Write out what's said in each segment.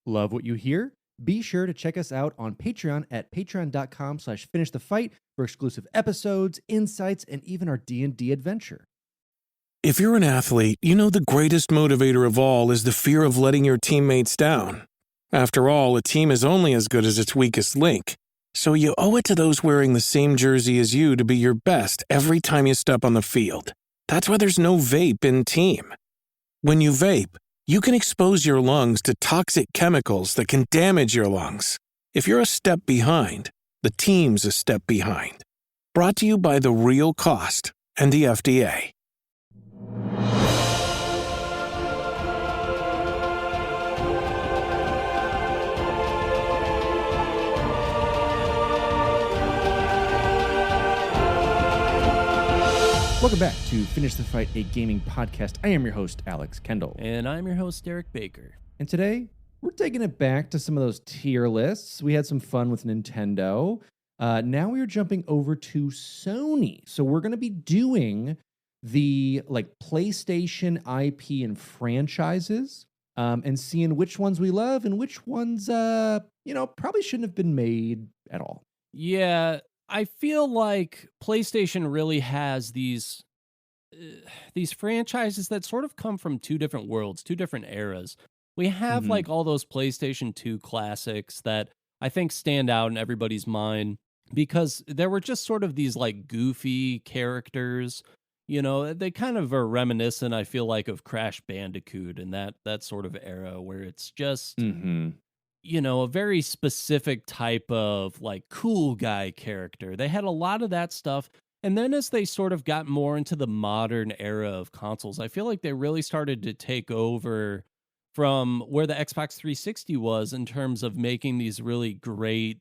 Love what you hear? Be sure to check us out on Patreon at patreon.com/finishthefight for exclusive episodes, insights, and even our D&D adventure. If you're an athlete, you know the greatest motivator of all is the fear of letting your teammates down. After all, a team is only as good as its weakest link. So you owe it to those wearing the same jersey as you to be your best every time you step on the field. That's why there's no vape in team. When you vape, you can expose your lungs to toxic chemicals that can damage your lungs. If you're a step behind, the team's a step behind. Brought to you by The Real Cost and the FDA. Welcome back to Finish the Fight, a gaming podcast. I am your host, Alex Kendall. And I'm your host, Derek Baker. And today, we're taking it back to some of those tier lists. We had some fun with Nintendo. Now we are jumping over to Sony. So we're going to be doing the PlayStation IP and franchises and seeing which ones we love and which ones, probably shouldn't have been made at all. Yeah, I feel like PlayStation really has these franchises that sort of come from two different worlds, two different eras. We have like all those PlayStation 2 classics that I think stand out in everybody's mind because there were just sort of these like goofy characters. You know, they kind of are reminiscent, I feel like, of Crash Bandicoot and that sort of era where it's just a very specific type of like cool guy character. They had a lot of that stuff. And then as they sort of got more into the modern era of consoles, I feel like they really started to take over from where the Xbox 360 was in terms of making these really great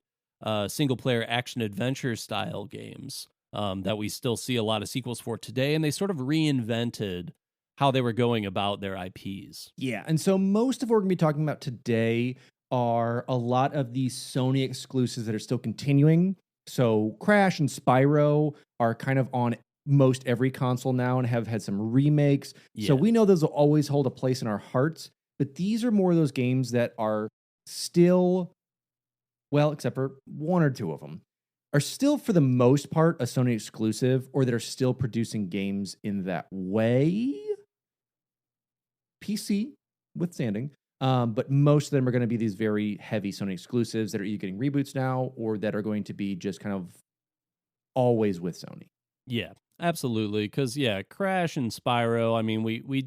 single player action adventure style games that we still see a lot of sequels for today. And they sort of reinvented how they were going about their IPs. Yeah. And so most of what we're going to be talking about today are a lot of these Sony exclusives that are still continuing. So Crash and Spyro are kind of on most every console now and have had some remakes. Yeah. So we know those will always hold a place in our hearts. But these are more of those games that are still, well, except for one or two of them, are still for the most part a Sony exclusive or that are still producing games in that way. PC withstanding. But most of them are going to be these very heavy Sony exclusives that are either getting reboots now or that are going to be just kind of always with Sony. Yeah, absolutely. Because, Crash and Spyro, I mean, we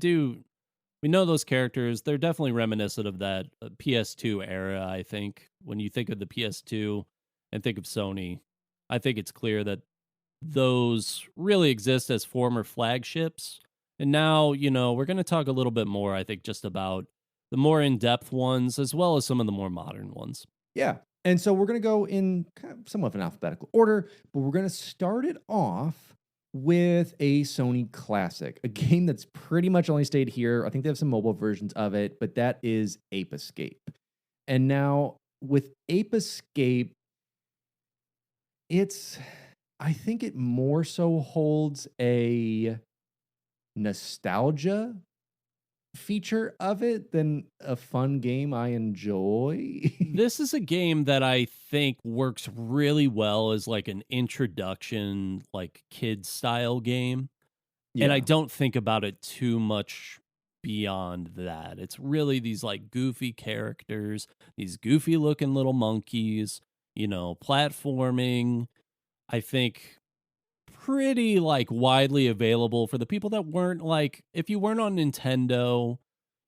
know those characters. They're definitely reminiscent of that PS2 era, I think. When you think of the PS2 and think of Sony, I think it's clear that those really exist as former flagships. And now, we're going to talk a little bit more, I think, just about the more in-depth ones, as well as some of the more modern ones. Yeah. And so we're going to go in kind of somewhat of an alphabetical order, but we're going to start it off with a Sony classic, a game that's pretty much only stayed here. I think they have some mobile versions of it, but that is Ape Escape. And now with Ape Escape, I think it more so holds a nostalgia feature of it than a fun game I enjoy. This is a game that I think works really well as like an introduction, like kid style game. Yeah. And I don't think about it too much beyond that. It's really these like goofy characters, these goofy looking little monkeys, platforming. I think pretty like widely available for the people that weren't like, if you weren't on Nintendo,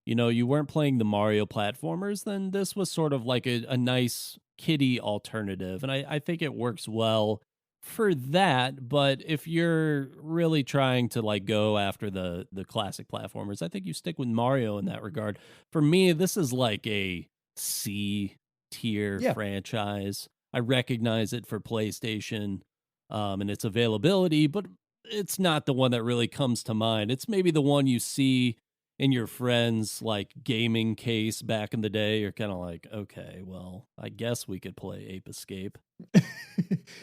you weren't playing the Mario platformers, then this was sort of like a nice kiddie alternative. And I think it works well for that. But if you're really trying to like go after the classic platformers, I think you stick with Mario in that regard. For me, this is like a C tier franchise. I recognize it for PlayStation and its availability, but it's not the one that really comes to mind. It's maybe the one you see in your friend's like gaming case back in the day. You're kind of like, okay, well, I guess we could play Ape Escape.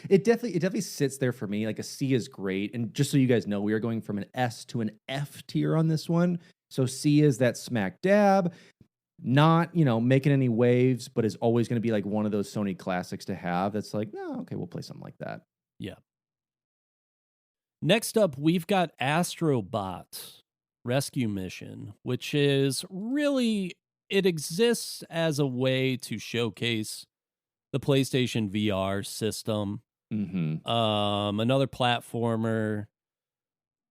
It definitely sits there for me. Like a C is great. And just so you guys know, we are going from an S to an F tier on this one. So C is that smack dab. not, making any waves, but is always going to be like one of those Sony classics to have. That's like, oh, okay, we'll play something like that. Yeah. Next up, we've got Astrobot Rescue Mission, which is really, it exists as a way to showcase the PlayStation VR system. Another platformer,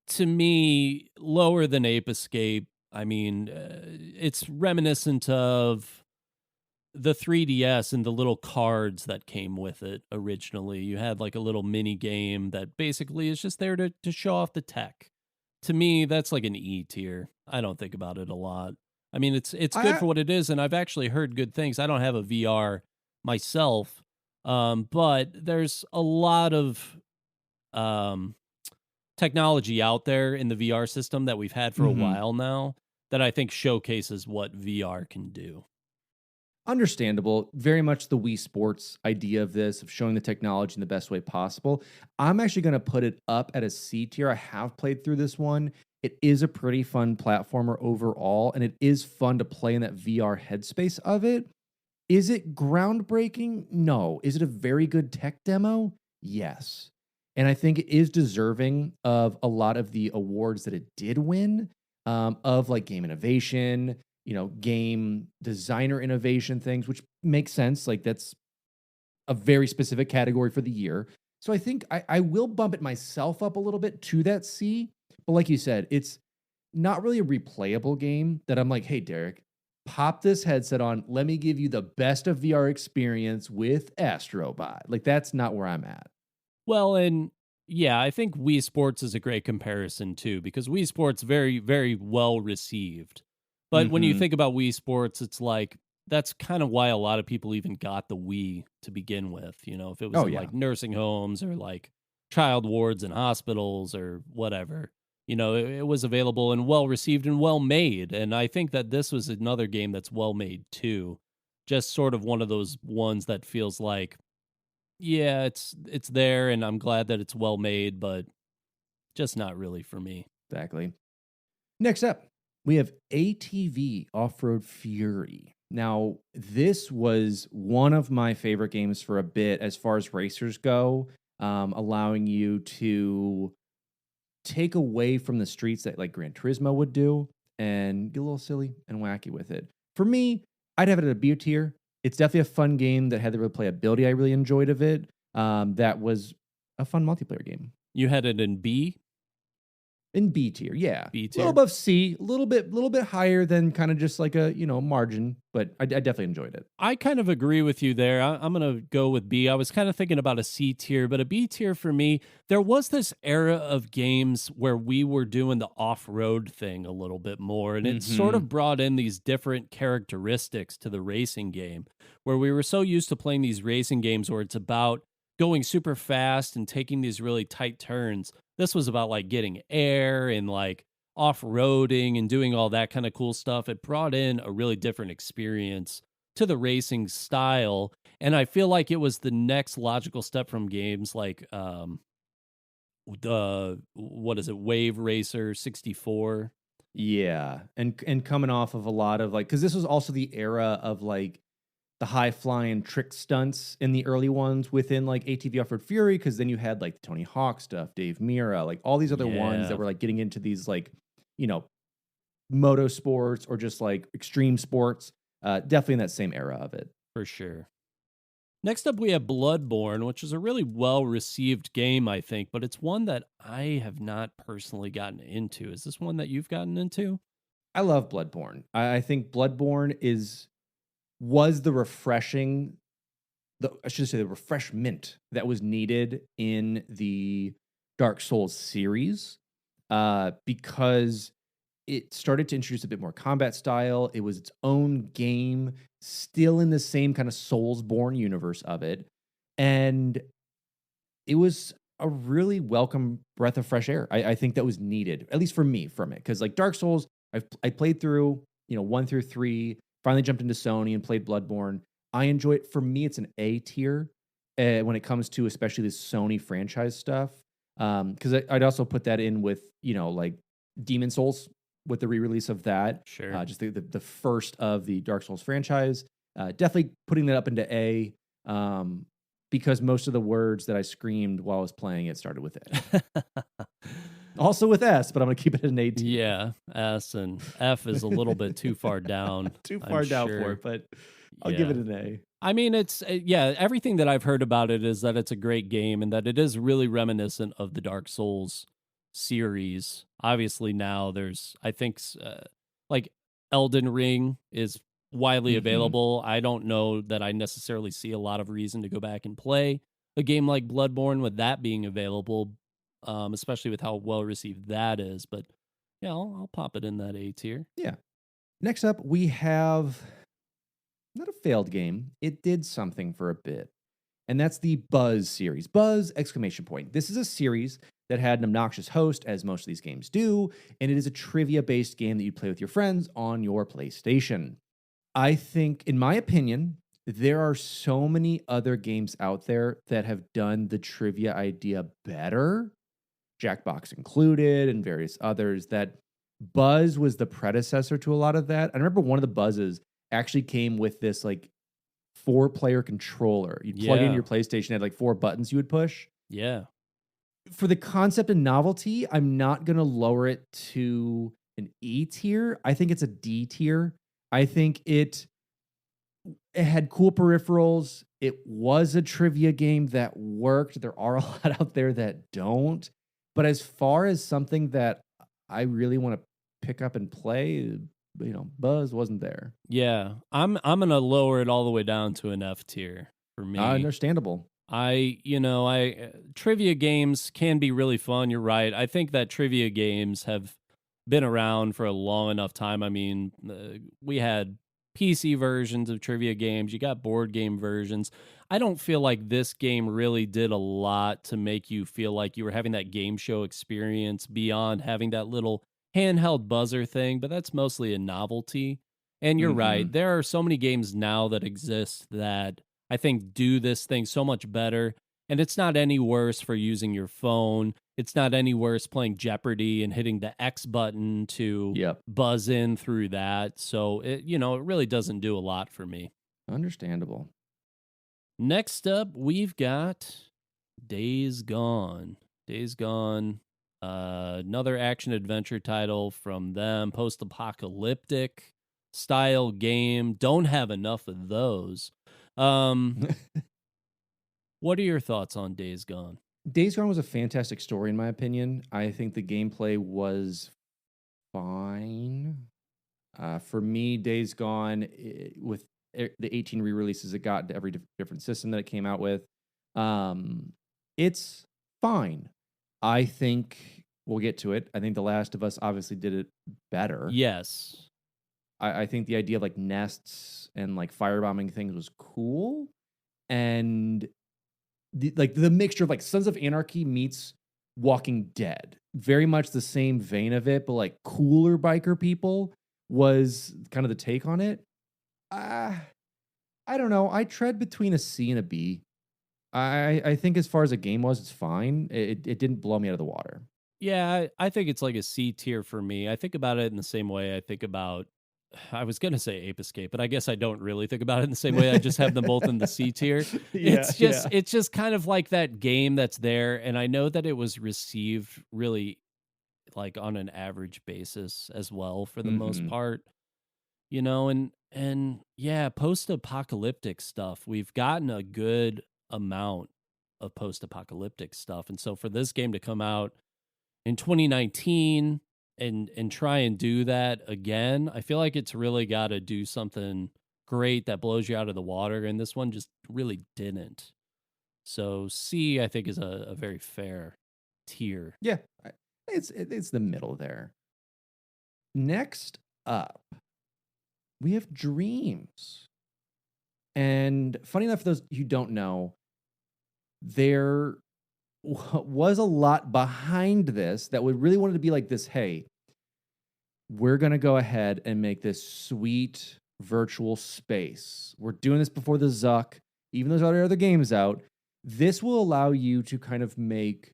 to me, lower than Ape Escape. I mean, it's reminiscent of the 3DS and the little cards that came with it originally. You had like a little mini game that basically is just there to show off the tech. To me, that's like an E tier. I don't think about it a lot. I mean, it's good for what it is, and I've actually heard good things. I don't have a VR myself, but there's a lot of technology out there in the VR system that we've had for a while now that I think showcases what VR can do. Understandable. Very much the Wii Sports idea of this, of showing the technology in the best way possible. I'm actually going to put it up at a C tier. I have played through this one. It is a pretty fun platformer overall, and it is fun to play in that VR headspace of it. Is it groundbreaking? No. Is it a very good tech demo? Yes. And I think it is deserving of a lot of the awards that it did win, of like game innovation, game designer innovation things, which makes sense. Like that's a very specific category for the year. So I think I will bump it myself up a little bit to that C. But like you said, it's not really a replayable game that I'm like, hey, Derek, pop this headset on. Let me give you the best of VR experience with Astrobot. Like that's not where I'm at. Well, and yeah, I think Wii Sports is a great comparison too, because Wii Sports very, very well received. But when you think about Wii Sports, it's like that's kind of why a lot of people even got the Wii to begin with. If it was in like nursing homes or like child wards and hospitals or whatever, it was available and well received and well made. And I think that this was another game that's well made too. Just sort of one of those ones that feels like, yeah, it's there, and I'm glad that it's well made, but just not really for me. Exactly. Next up, we have ATV Off-Road Fury. Now, this was one of my favorite games for a bit as far as racers go, allowing you to take away from the streets that like Gran Turismo would do and get a little silly and wacky with it. For me, I'd have it at a B tier. It's definitely a fun game that had the replayability I really enjoyed of it. That was a fun multiplayer game. You had it in B? In B tier, yeah. B A tier. little above C, a little bit higher than kind of just like a, margin, but I definitely enjoyed it. I kind of agree with you there. I'm going to go with B. I was kind of thinking about a C tier, but a B tier for me, there was this era of games where we were doing the off-road thing a little bit more, and it sort of brought in these different characteristics to the racing game, where we were so used to playing these racing games where it's about going super fast and taking these really tight turns. This was about like getting air and like off-roading and doing all that kind of cool stuff. It brought in a really different experience to the racing style. And I feel like it was the next logical step from games like Wave Racer 64. Yeah. And coming off of a lot of like, because this was also the era of like the high flying trick stunts in the early ones within like ATV Off-Road Fury, because then you had like Tony Hawk stuff, Dave Mirra, like all these other ones that were like getting into these like, motorsports or just like extreme sports. Definitely in that same era of it. For sure. Next up, we have Bloodborne, which is a really well-received game, I think, but it's one that I have not personally gotten into. Is this one that you've gotten into? I love Bloodborne. I think Bloodborne was the refreshment that was needed in the Dark Souls series, because it started to introduce a bit more combat style. It was its own game, still in the same kind of Soulsborne universe of it. And it was a really welcome breath of fresh air. I think that was needed, at least for me, from it. Because like Dark Souls, I played through, 1 through 3, finally jumped into Sony and played Bloodborne. I enjoy it. For me, it's an A tier when it comes to especially this Sony franchise stuff. Because I'd also put that in with, like Demon Souls, with the re-release of that. Sure. Just the first of the Dark Souls franchise. Definitely putting that up into A, because most of the words that I screamed while I was playing it started with A. Also with S, but I'm going to keep it at an A tier. Yeah, S and F is a little bit too far down. Too far down for it, but I'll give it an A. I mean, it's everything that I've heard about it is that it's a great game and that it is really reminiscent of the Dark Souls series. Obviously, now there's, I think, like Elden Ring is widely available. I don't know that I necessarily see a lot of reason to go back and play a game like Bloodborne with that being available, especially with how well received that is. But yeah, I'll pop it in that A tier. Yeah. Next up, we have not a failed game. It did something for a bit, and that's the Buzz series. Buzz! Exclamation point. This is a series that had an obnoxious host, as most of these games do, and it is a trivia-based game that you play with your friends on your PlayStation. I think, in my opinion, there are so many other games out there that have done the trivia idea better, Jackbox included, and various others, that Buzz was the predecessor to a lot of that. I remember one of the Buzzes actually came with this like 4-player controller. You'd plug in your PlayStation, had like 4 buttons you would push. Yeah. For the concept and novelty, I'm not going to lower it to an E tier. I think it's a D tier. I think it had cool peripherals. It was a trivia game that worked. There are a lot out there that don't. But as far as something that I really want to pick up and play, Buzz wasn't there. Yeah. I'm going to lower it all the way down to an F tier for me. Understandable. Trivia games can be really fun. You're right. I think that trivia games have been around for a long enough time. I mean, we had PC versions of trivia games. You got board game versions. I don't feel like this game really did a lot to make you feel like you were having that game show experience beyond having that little handheld buzzer thing, but that's mostly a novelty. And you're right. There are so many games now that exist that I think do this thing so much better. And it's not any worse for using your phone. It's not any worse playing Jeopardy and hitting the X button to buzz in through that. So it really doesn't do a lot for me. Understandable. Next up, we've got Days Gone. Days Gone, another action adventure title from them, post-apocalyptic style game. Don't have enough of those. What are your thoughts on Days Gone? Days Gone was a fantastic story, in my opinion. I think the gameplay was fine. For me, Days Gone, with the 18 re-releases it got to every different system that it came out with, it's fine. I think we'll get to it. I think The Last of Us obviously did it better. Yes. I think the idea of like nests and like firebombing things was cool. And the mixture of like Sons of Anarchy meets Walking Dead, very much the same vein of it, but like cooler biker people was kind of the take on it. I don't know. I tread between a C and a B. I think as far as a game was, it's fine. It didn't blow me out of the water. Yeah, I think it's like a C tier for me. I think about it in the same way I think about, I was going to say Ape Escape, but I guess I don't really think about it in the same way. I just have them both in the C tier. It's just kind of like that game that's there. And I know that it was received really like on an average basis as well for the most part, and yeah, post-apocalyptic stuff. We've gotten a good amount of post-apocalyptic stuff. And so for this game to come out in 2019 and try and do that again, I feel like it's really got to do something great that blows you out of the water, and this one just really didn't. So C, I think, is a very fair tier. Yeah, it's the middle there. Next up, we have Dreams. And funny enough, for those who don't know, there was a lot behind this that would really wanted to be like this. Hey, we're going to go ahead and make this sweet virtual space. We're doing this before the Zuck, even though there's other games out. This will allow you to kind of make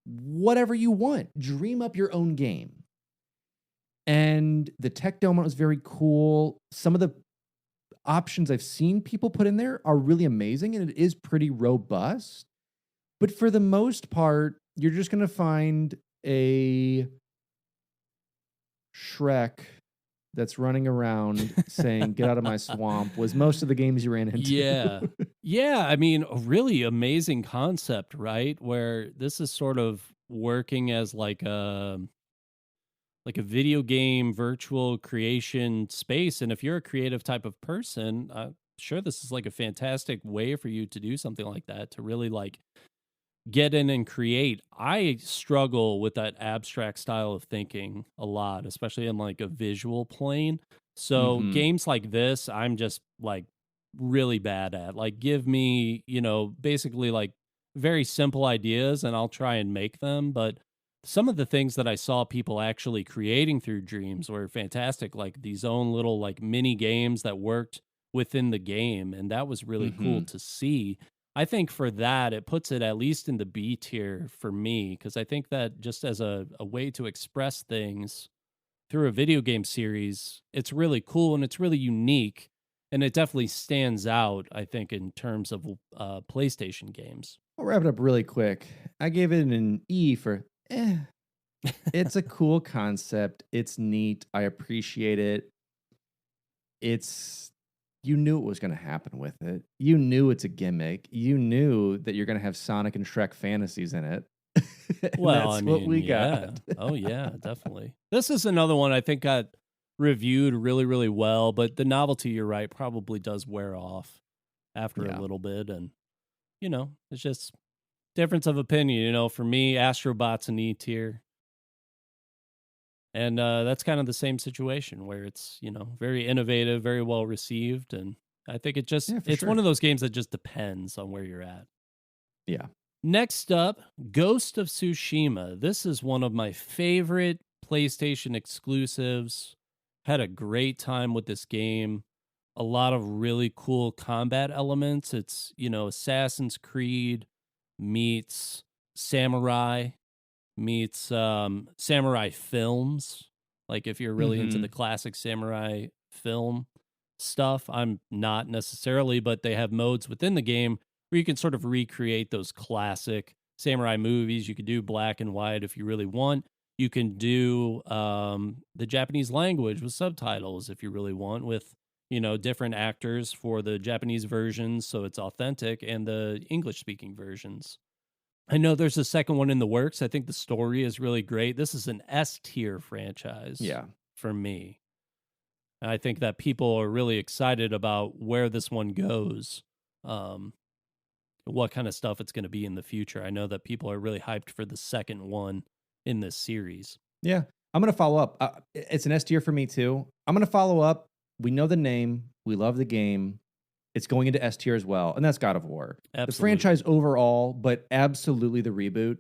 whatever you want. Dream up your own game. And the tech dome was very cool. Some of the options I've seen people put in there are really amazing, and it is pretty robust. But for the most part, you're just going to find a Shrek that's running around saying, "Get out of my swamp," was most of the games you ran into. Yeah. Yeah. I mean, a really amazing concept, right? Where this is sort of working as like a video game virtual creation space. And if you're a creative type of person, sure, this is like a fantastic way for you to do something like that, to really like get in and create. I struggle with that abstract style of thinking a lot, especially in like a visual plane. So Mhm. games like this, I'm just like really bad at. Like give me, basically like very simple ideas and I'll try and make them, but some of the things that I saw people actually creating through Dreams were fantastic, like these own little like mini games that worked within the game, and that was really cool Mhm. to see. I think for that, it puts it at least in the B tier for me, because I think that just as a way to express things through a video game series, it's really cool and it's really unique. And it definitely stands out, I think, in terms of PlayStation games. I'll wrap it up really quick. I gave it an E for eh. It's a cool concept. It's neat. I appreciate it. It's you knew it was going to happen with it. You knew it's a gimmick. You knew that you're going to have Sonic and Shrek fantasies in it. And Well, I that's what mean, we yeah. got. Oh, yeah, definitely. This is another one I think got reviewed really, really well, but the novelty, you're right, probably does wear off after a Yeah. little bit. And, it's just difference of opinion. For me, Astrobot's an E tier. And that's kind of the same situation where it's, very innovative, very well received. And I think Yeah, for it's one sure. of those games that just depends on where you're at. Yeah. Next up, Ghost of Tsushima. This is one of my favorite PlayStation exclusives. Had a great time with this game. A lot of really cool combat elements. It's, Assassin's Creed meets Samurai meets samurai films. Like if you're really into the Mhm. classic samurai film stuff, I'm not necessarily, but they have modes within the game where you can sort of recreate those classic samurai movies. You could do black and white if you really want. You can do the Japanese language with subtitles if you really want, with different actors for the Japanese versions, so it's authentic, and the English speaking versions. I know there's a second one in the works. I think the story is really great. This is an S tier franchise Yeah. for me. And I think that people are really excited about where this one goes, um, what kind of stuff it's going to be in the future. I know that people are really hyped for the second one in this series. Yeah. I'm going to follow up. It's an S tier for me too. I'm going to follow up. We know the name. We love the game. It's going into S tier as well, and that's God of War. The Absolutely. franchise overall, but absolutely the reboot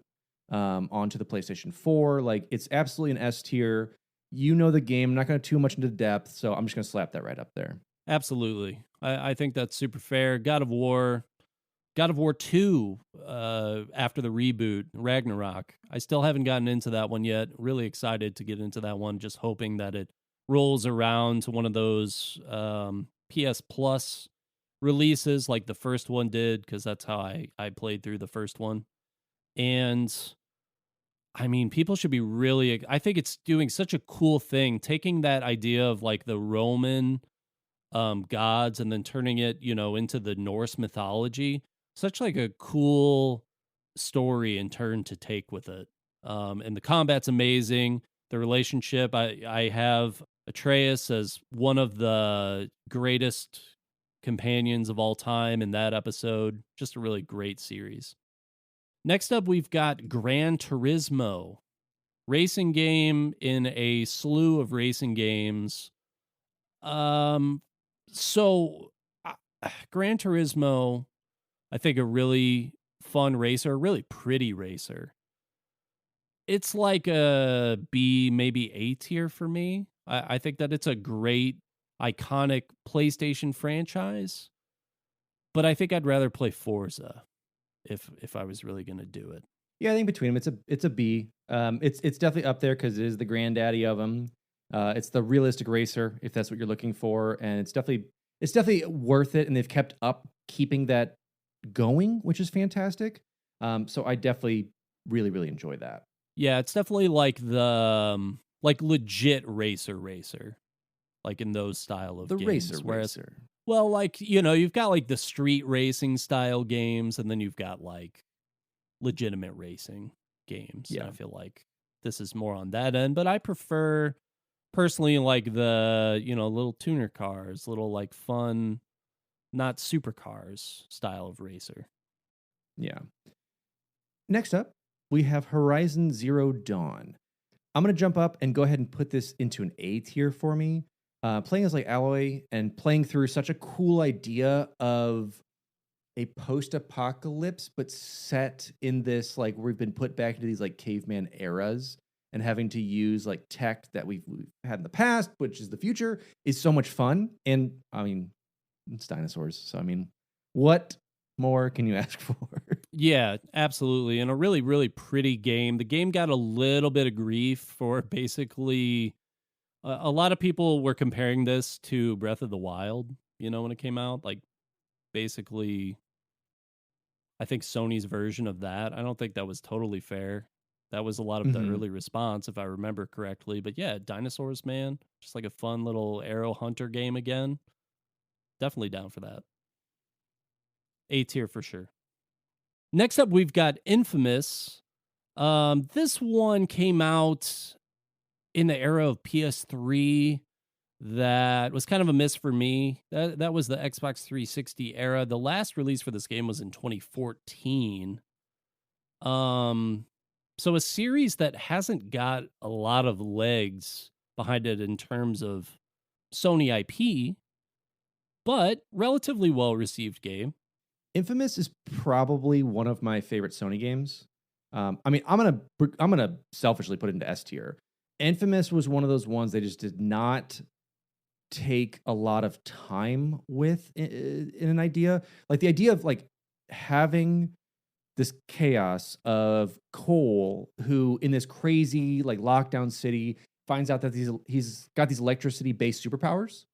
onto the PlayStation 4. Like, it's absolutely an S tier. You know the game. I'm not going to too much into depth, so I'm just going to slap that right up there. Absolutely. I think that's super fair. God of War 2, after the reboot, Ragnarok. I still haven't gotten into that one yet. Really excited to get into that one, just hoping that it rolls around to one of those PS Plus releases like the first one did, because that's how I played through the first one. And I mean, people should be really, I think it's doing such a cool thing, taking that idea of like the Roman gods and then turning it, into the Norse mythology. Such like a cool story and turn to take with it. And the combat's amazing. The relationship, I have Atreus as one of the greatest companions of all time in that episode. Just a really great series. Next up, we've got Gran Turismo, racing game in a slew of racing games. Um, so uh, Gran Turismo, I think a really fun racer, a really pretty racer. It's like a B, maybe A tier for me. I think that it's a great, iconic PlayStation franchise, but I think I'd rather play Forza if I was really going to do it. Yeah, I think between them, it's a B. It's definitely up there because it is the granddaddy of them. It's the realistic racer, if that's what you're looking for, and it's definitely worth it. And they've kept up keeping that going, which is fantastic. So I definitely really really enjoy that. Yeah, it's definitely like the like legit racer, like in those style of The games. racer Whereas, racer. well, like, you've got like the street racing style games, and then you've got like legitimate racing games. And Yeah. I feel like this is more on that end, but I prefer personally like the, little tuner cars, little like fun, not supercars style of racer. Yeah. Next up, we have Horizon Zero Dawn. I'm going to jump up and go ahead and put this into an A tier for me. Playing as like Aloy and playing through such a cool idea of a post-apocalypse, but set in this like we've been put back into these like caveman eras and having to use like tech that we've had in the past, which is the future, is so much fun. And I mean, it's dinosaurs. So I mean, what more can you ask for? Yeah, absolutely. And a really, really pretty game. The game got a little bit of grief for basically a lot of people were comparing this to Breath of the Wild, when it came out. Like, basically, I think Sony's version of that. I don't think that was totally fair. That was a lot of the Mhm. early response, if I remember correctly. But yeah, dinosaurs, man. Just like a fun little arrow hunter game again. Definitely down for that. A tier for sure. Next up, we've got Infamous. This one came out in the era of PS3. That was kind of a miss for me. That was the Xbox 360 era. The last release for this game was in 2014. So a series that hasn't got a lot of legs behind it in terms of Sony IP, but relatively well received game. Infamous is probably one of my favorite Sony games. I mean, I'm gonna selfishly put it into S tier. Infamous was one of those ones they just did not take a lot of time with in an idea. Like the idea of like having this chaos of Cole, who in this crazy like lockdown city finds out that he's got these electricity based superpowers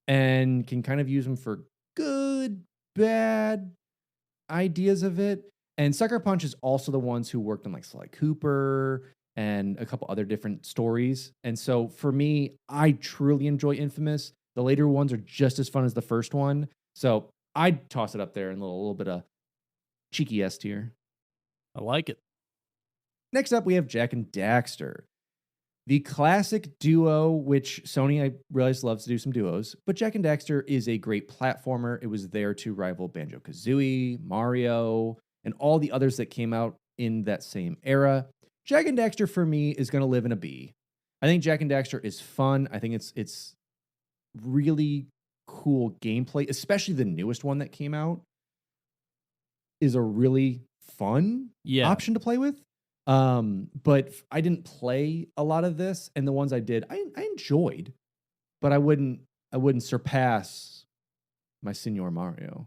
and can kind of use them for good, bad ideas of it. And Sucker Punch is also the ones who worked on like Sly Cooper and a couple other different stories. And so for me, I truly enjoy Infamous. The later ones are just as fun as the first one. So I'd toss it up there in a little bit of cheeky S tier. I like it. Next up, we have Jak and Daxter. The classic duo, which Sony, I realize, loves to do some duos, but Jak and Daxter is a great platformer. It was there to rival Banjo Kazooie, Mario, and all the others that came out in that same era. Jak and Daxter for me is going to live in a B. I think Jak and Daxter is fun. I think it's really cool gameplay, especially the newest one that came out is a really fun option to play with. But I didn't play a lot of this, and the ones I did, I enjoyed, but I wouldn't surpass my Senor Mario.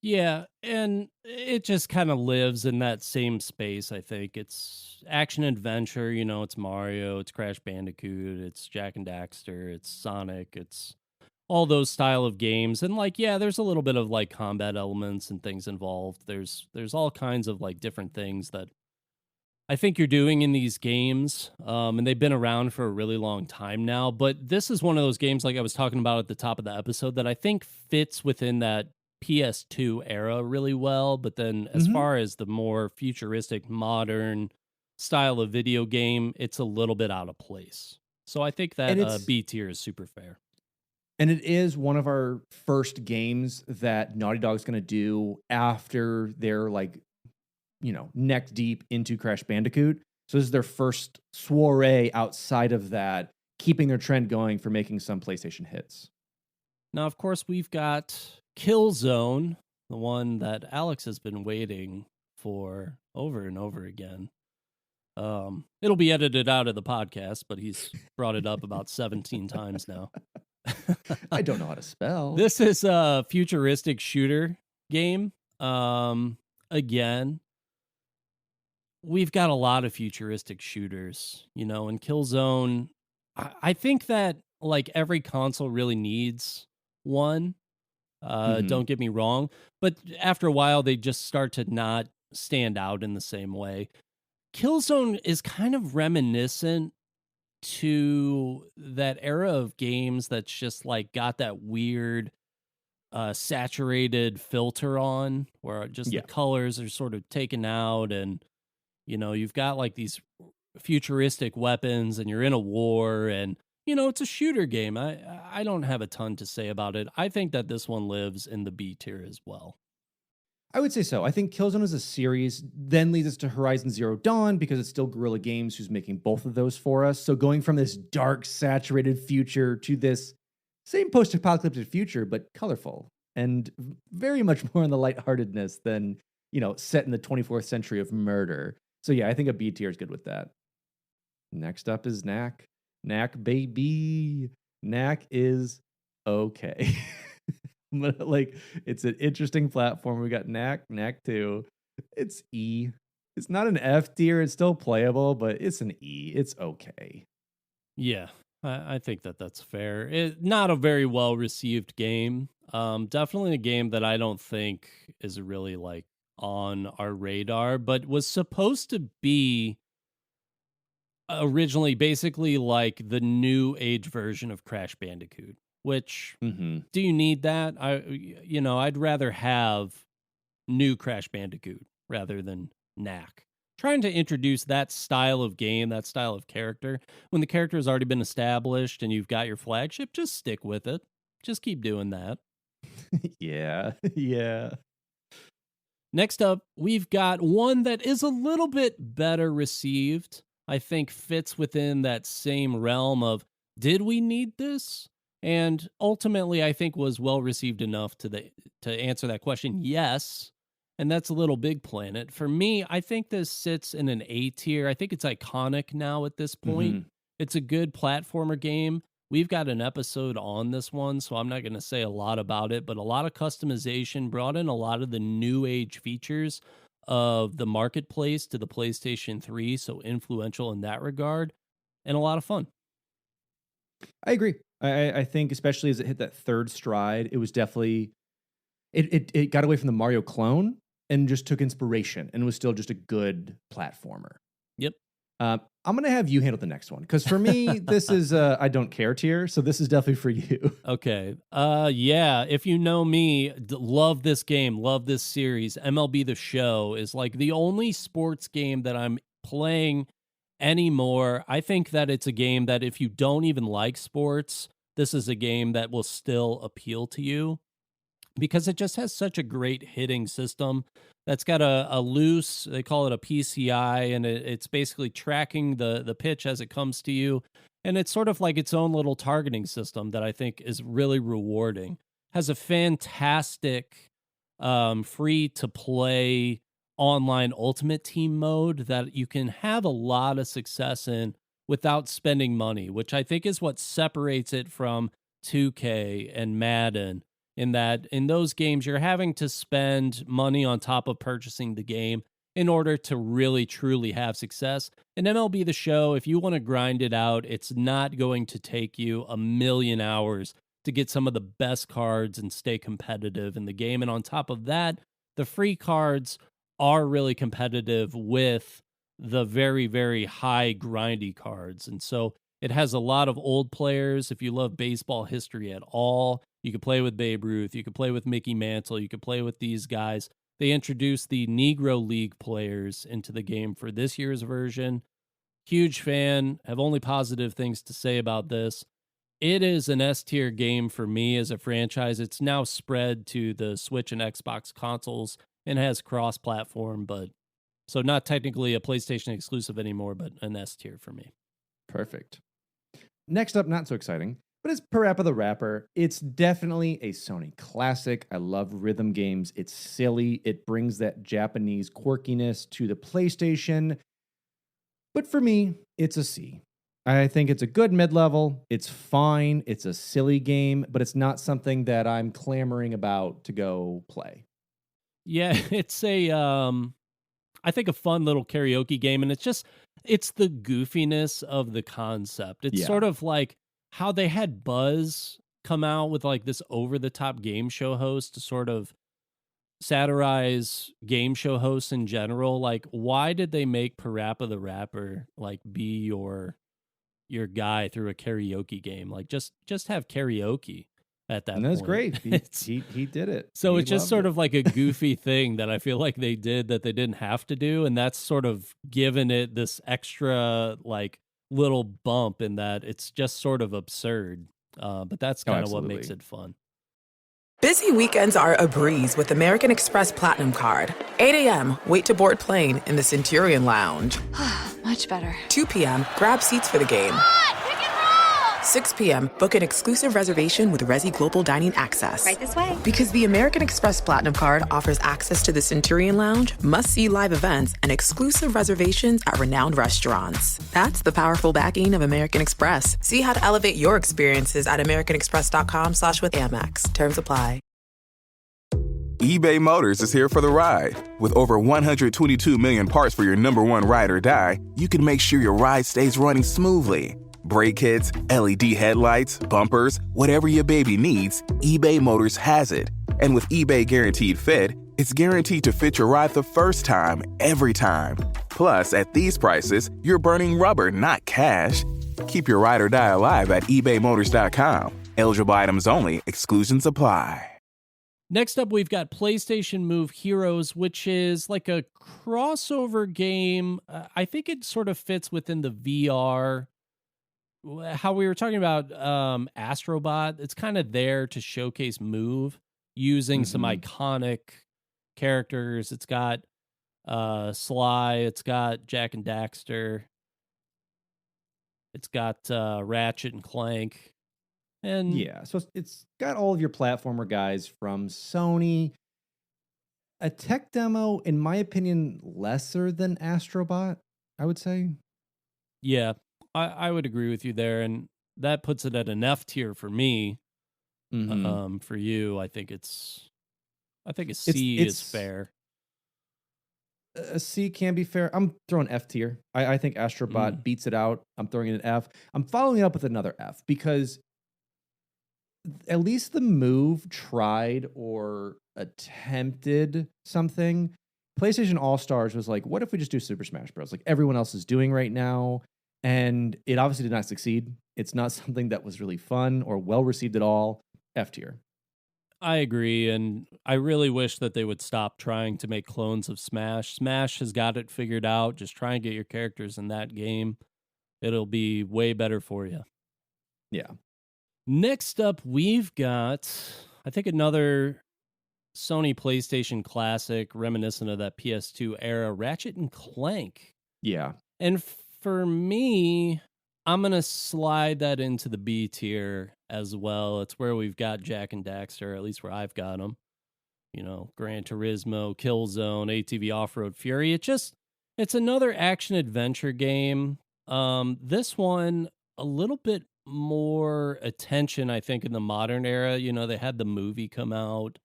Yeah, and it just kind of lives in that same space, I think. It's action adventure, it's Mario, it's Crash Bandicoot, it's Jak and Daxter, it's Sonic, it's all those style of games. And like, yeah, there's a little bit of like combat elements and things involved. There's all kinds of like different things that I think you're doing in these games. And they've been around for a really long time now. But this is one of those games, like I was talking about at the top of the episode, that I think fits within that PS2 era really well. But then as far as the more futuristic, modern style of video game, it's a little bit out of place. So I think that B tier is super fair. And it is one of our first games that Naughty Dog's going to do after they're like, neck deep into Crash Bandicoot. So this is their first soiree outside of that, keeping their trend going for making some PlayStation hits. Now, of course, we've got Killzone, the one that Alex has been waiting for over and over again. It'll be edited out of the podcast, but he's brought it up about 17 times now. I don't know how to spell. This is a futuristic shooter game. Again, we've got a lot of futuristic shooters, and Killzone, I think that like every console really needs one. Mhm. Don't get me wrong, but after a while, they just start to not stand out in the same way. Killzone is kind of reminiscent to that era of games that's just like got that weird saturated filter on where just the Yeah. colors are sort of taken out, and you've got like these futuristic weapons and you're in a war, and it's a shooter game. I don't have a ton to say about it. I think that this one lives in the B tier as well. I would say so. I think Killzone as a series then leads us to Horizon Zero Dawn because it's still Guerrilla Games who's making both of those for us. So going from this dark, saturated future to this same post-apocalyptic future, but colorful and very much more on the lightheartedness than, set in the 24th century of murder. So yeah, I think a B tier is good with that. Next up is Knack. Knack, baby. Knack is okay. Like, it's an interesting platform. We got Knack 2. It's E. It's not an F tier. It's still playable, but it's an E. It's okay. Yeah, I think that that's fair. Not a very well received game. Definitely a game that I don't think is really like on our radar, but was supposed to be originally basically like the new age version of Crash Bandicoot. Which, Mm-hmm. do you need that? I'd rather have new Crash Bandicoot rather than Knack. Trying to introduce that style of game, that style of character, when the character has already been established and you've got your flagship, just stick with it. Just keep doing that. Yeah. Yeah. Next up, we've got one that is a little bit better received. I think fits within that same realm of, did we need this? And ultimately, I think was well received enough to answer that question. Yes, and that's a Little Big Planet. For me, I think this sits in an A tier. I think it's iconic now at this point. Mm-hmm. It's a good platformer game. We've got an episode on this one, so I'm not going to say a lot about it, but a lot of customization brought in a lot of the new age features of the marketplace to the PlayStation 3, so influential in that regard, and a lot of fun. I agree. I think especially as it hit that third stride, it was definitely it got away from the Mario clone and just took inspiration and was still just a good platformer. Yep. I'm gonna have you handle the next one because for me, this is I don't care tier, so this is definitely for you. Okay. Yeah. If you know me, love this game, love this series. MLB The Show is like the only sports game that I'm playing anymore. I think that it's a game that if you don't even like sports, this is a game that will still appeal to you because it just has such a great hitting system that's got a loose, they call it a PCI, and it's basically tracking the pitch as it comes to you. And it's sort of like its own little targeting system that I think is really rewarding. Has a fantastic free to play online ultimate team mode that you can have a lot of success in without spending money, which I think is what separates it from 2K and Madden, in that in those games you're having to spend money on top of purchasing the game in order to really truly have success. In MLB The Show, if you want to grind it out, it's not going to take you a million hours to get some of the best cards and stay competitive in the game. And on top of that, the free cards are really competitive with the very, very high grindy cards. And so it has a lot of old players. If you love baseball history at all, you could play with Babe Ruth, you could play with Mickey Mantle, you could play with these guys. They introduced the Negro League players into the game for this year's version. Huge fan, have only positive things to say about this. It is an S tier game for me as a franchise. It's now spread to the Switch and Xbox consoles and has cross platform, but so not technically a PlayStation exclusive anymore, but an S tier for me. Perfect. Next up, not so exciting, but it's Parappa the Rapper. It's definitely a Sony classic. I love rhythm games. It's silly. It brings that Japanese quirkiness to the PlayStation. But for me, it's a C. I think it's a good mid-level. It's fine. It's a silly game, but it's not something that I'm clamoring about to go play. Yeah, it's a I think a fun little karaoke game, and it's just It's the goofiness of the concept. It's Yeah. sort of like how they had Buzz come out with like this over the top game show host to sort of satirize game show hosts in general. Like, why did they make Parappa the Rapper like be your guy through a karaoke game? Like, just have karaoke at that And that's point. great. It's- He did it. So He it's just loved sort it. of like a goofy thing that I feel like they did that they didn't have to do, and that's sort of given it this extra like little bump in that it's just sort of absurd. But that's Oh, kind of what makes absolutely. it fun. Busy weekends are a breeze with American Express Platinum Card. 8 a.m., wait to board plane in the Centurion Lounge. Much better. 2 p.m., grab seats for the game. 6 p.m., book an exclusive reservation with Resi Global Dining Access. Right this way. Because the American Express Platinum Card offers access to the Centurion Lounge, must-see live events, and exclusive reservations at renowned restaurants. That's the powerful backing of American Express. See how to elevate your experiences at americanexpress.com/withAmex. Terms apply. eBay Motors is here for the ride. With over 122 million parts for your number one ride or die, you can make sure your ride stays running smoothly. Brake kits, LED headlights, bumpers, whatever your baby needs, eBay Motors has it. And with eBay Guaranteed Fit, it's guaranteed to fit your ride the first time, every time. Plus, at these prices, you're burning rubber, not cash. Keep your ride or die alive at ebaymotors.com. Eligible items only. Exclusions apply. Next up, we've got PlayStation Move Heroes, which is like a crossover game. I think it sort of fits within the VR. How we were talking about Astrobot, it's kind of there to showcase Move using some iconic characters. It's got Sly, it's got Jak and Daxter, it's got Ratchet and Clank. And Yeah, so it's got all of your platformer guys from Sony. A tech demo, in my opinion, lesser than Astrobot, I would say. yeah, I would agree with you there. And that puts it at an F tier for me. For you, I think a C is fair. A C can be fair. I'm throwing F tier. I think Astrobot beats it out. I'm throwing it an F. I'm following it up with another F because at least the Move tried or attempted something. PlayStation All-Stars was like, what if we just do Super Smash Bros. Like everyone else is doing right now? And it obviously did not succeed. It's not something that was really fun or well received at all. F tier. I agree, and I really wish that they would stop trying to make clones of Smash. Smash has got it figured out. Just try and get your characters in that game. It'll be way better for you. Yeah. Next up, we've got, I think, another Sony PlayStation classic reminiscent of that PS2 era, Ratchet and Clank. Yeah. And for me, I'm going to slide that into the B tier as well. It's where we've got Jak and Daxter, at least where I've got them. You know, Gran Turismo, Killzone, ATV Off-Road Fury. It's another action-adventure game. This one, a little bit more attention, I think, in the modern era. You know, they had the movie come out.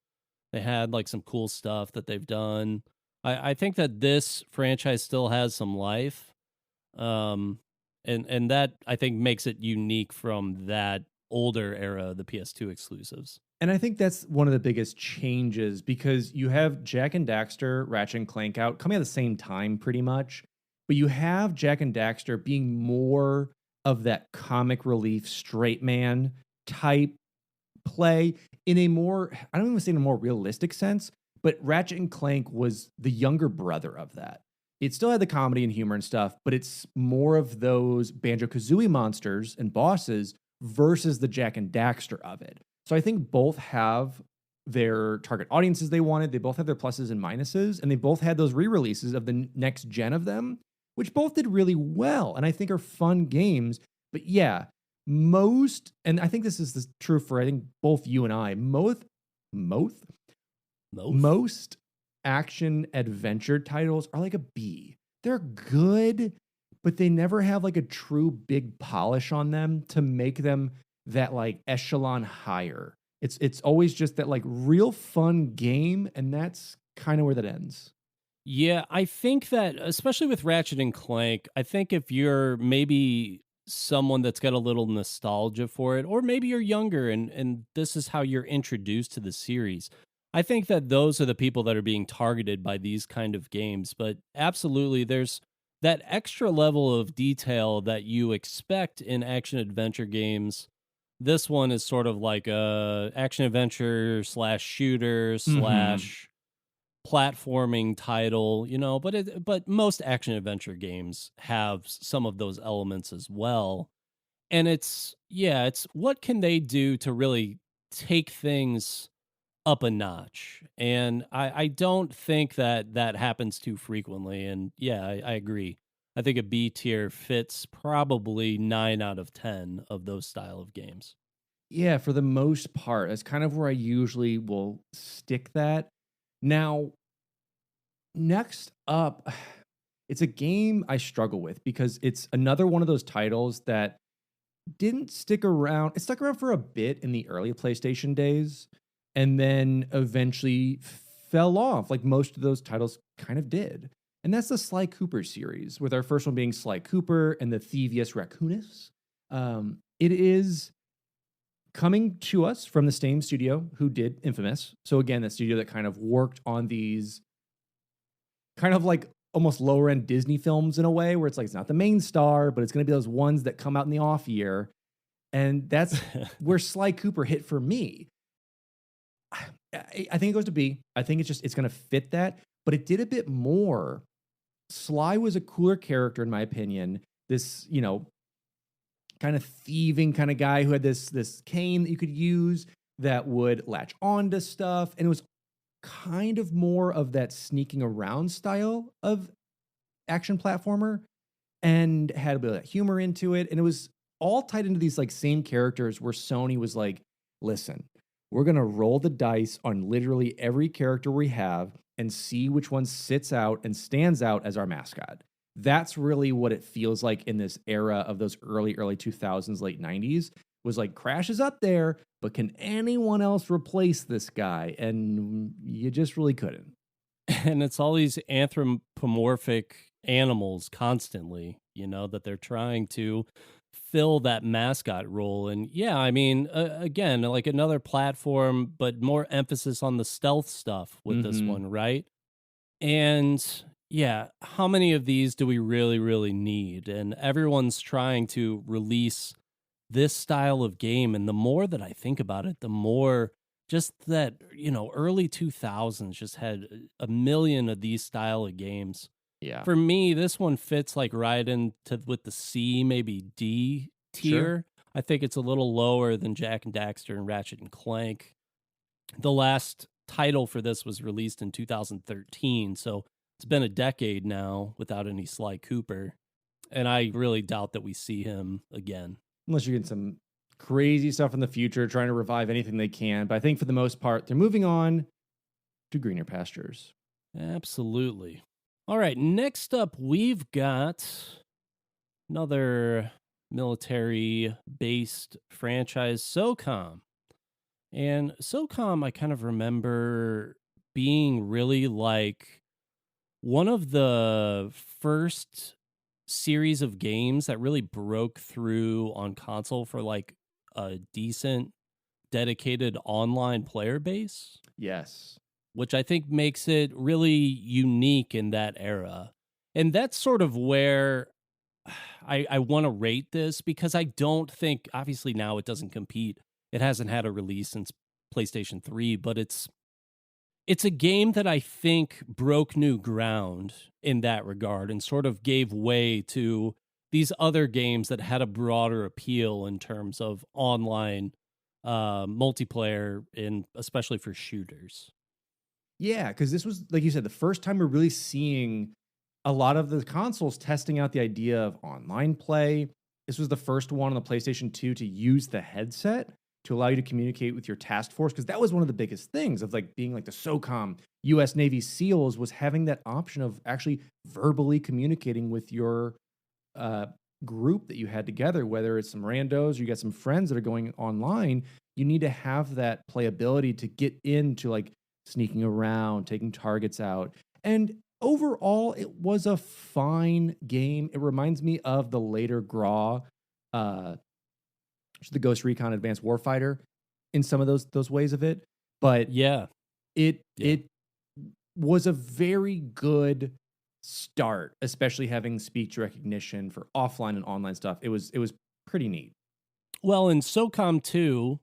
They had, like, some cool stuff that they've done. I think that this franchise still has some life. And that, I think, makes it unique from that older era, the PS2 exclusives. And I think that's one of the biggest changes because you have Jak and Daxter, Ratchet and Clank out coming at the same time pretty much. But you have Jak and Daxter being more of that comic relief straight man type play in a more, I don't even say in a more realistic sense, but Ratchet and Clank was the younger brother of that. It still had the comedy and humor and stuff, but it's more of those Banjo-Kazooie monsters and bosses versus the Jak and Daxter of it. So I think both have their target audiences they wanted. They both have their pluses and minuses, and they both had those re-releases of the next gen of them, which both did really well and I think are fun games. But yeah, and I think this is true for, I think, both you and I, most action adventure titles are like a B. They're good, but they never have like a true big polish on them to make them that like echelon higher. It's always just that like real fun game, and that's kind of where that ends. Yeah, I think that especially with Ratchet and Clank, I think if you're maybe someone that's got a little nostalgia for it, or maybe you're younger and this is how you're introduced to the series, I think that those are the people that are being targeted by these kind of games. But absolutely, there's that extra level of detail that you expect in action adventure games. This one is sort of like a action adventure slash shooter Mm-hmm. slash platforming title, but most action adventure games have some of those elements as well. And it's what can they do to really take things up a notch? And I don't think that that happens too frequently. And yeah, I agree. I think a B tier fits probably 9 out of 10 of those style of games. Yeah, for the most part, that's kind of where I usually will stick that. Now, next up, it's a game I struggle with because it's another one of those titles that didn't stick around. It stuck around for a bit in the early PlayStation days and then eventually fell off, like most of those titles kind of did. And that's the Sly Cooper series, with our first one being Sly Cooper and the Thievius Raccoonus. It is coming to us from the same studio who did Infamous. So again, the studio that kind of worked on these kind of like almost lower end Disney films in a way, where it's like it's not the main star, but it's going to be those ones that come out in the off year. And that's where Sly Cooper hit for me. I think it goes to B. I think it's going to fit that, but it did a bit more. Sly was a cooler character in my opinion. This, kind of thieving kind of guy who had this cane that you could use that would latch onto stuff, and it was kind of more of that sneaking around style of action platformer, and had a bit of that humor into it, and it was all tied into these like same characters where Sony was like, listen, we're going to roll the dice on literally every character we have and see which one sits out and stands out as our mascot. That's really what it feels like in this era of those early 2000s, late 90s, was like Crash is up there, but can anyone else replace this guy? And you just really couldn't. And it's all these anthropomorphic animals constantly, that they're trying to fill that mascot role. And yeah, I mean, again, like another platform, but more emphasis on the stealth stuff with this Mhm. one, right? And yeah, how many of these do we really, really need? And everyone's trying to release this style of game. And the more that I think about it, the more just that, early 2000s just had a million of these style of games. Yeah. For me, this one fits like right into with the C, maybe D tier. Sure. I think it's a little lower than Jack and Daxter and Ratchet and Clank. The last title for this was released in 2013, so it's been a decade now without any Sly Cooper, and I really doubt that we see him again. Unless you're getting some crazy stuff in the future, trying to revive anything they can. But I think for the most part, they're moving on to greener pastures. Absolutely. All right, next up, we've got another military-based franchise, SOCOM. And SOCOM, I kind of remember being really like one of the first series of games that really broke through on console for like a decent, dedicated online player base, Yes. which I think makes it really unique in that era. And that's sort of where I want to rate this, because I don't think, obviously now it doesn't compete. It hasn't had a release since PlayStation 3, but it's a game that I think broke new ground in that regard and sort of gave way to these other games that had a broader appeal in terms of online multiplayer, and especially for shooters. Yeah, because this was, like you said, the first time we're really seeing a lot of the consoles testing out the idea of online play. This was the first one on the PlayStation 2 to use the headset to allow you to communicate with your task force, because that was one of the biggest things of like being like the SOCOM US Navy SEALs, was having that option of actually verbally communicating with your group that you had together, whether it's some randos or you got some friends that are going online. You need to have that playability to get into like sneaking around, taking targets out. And overall, it was a fine game. It reminds me of the later GRAW, the Ghost Recon Advanced Warfighter, in some of those ways of it. But Yeah. it Yeah. it was a very good start, especially having speech recognition for offline and online stuff. It was pretty neat. Well, and SOCOM 2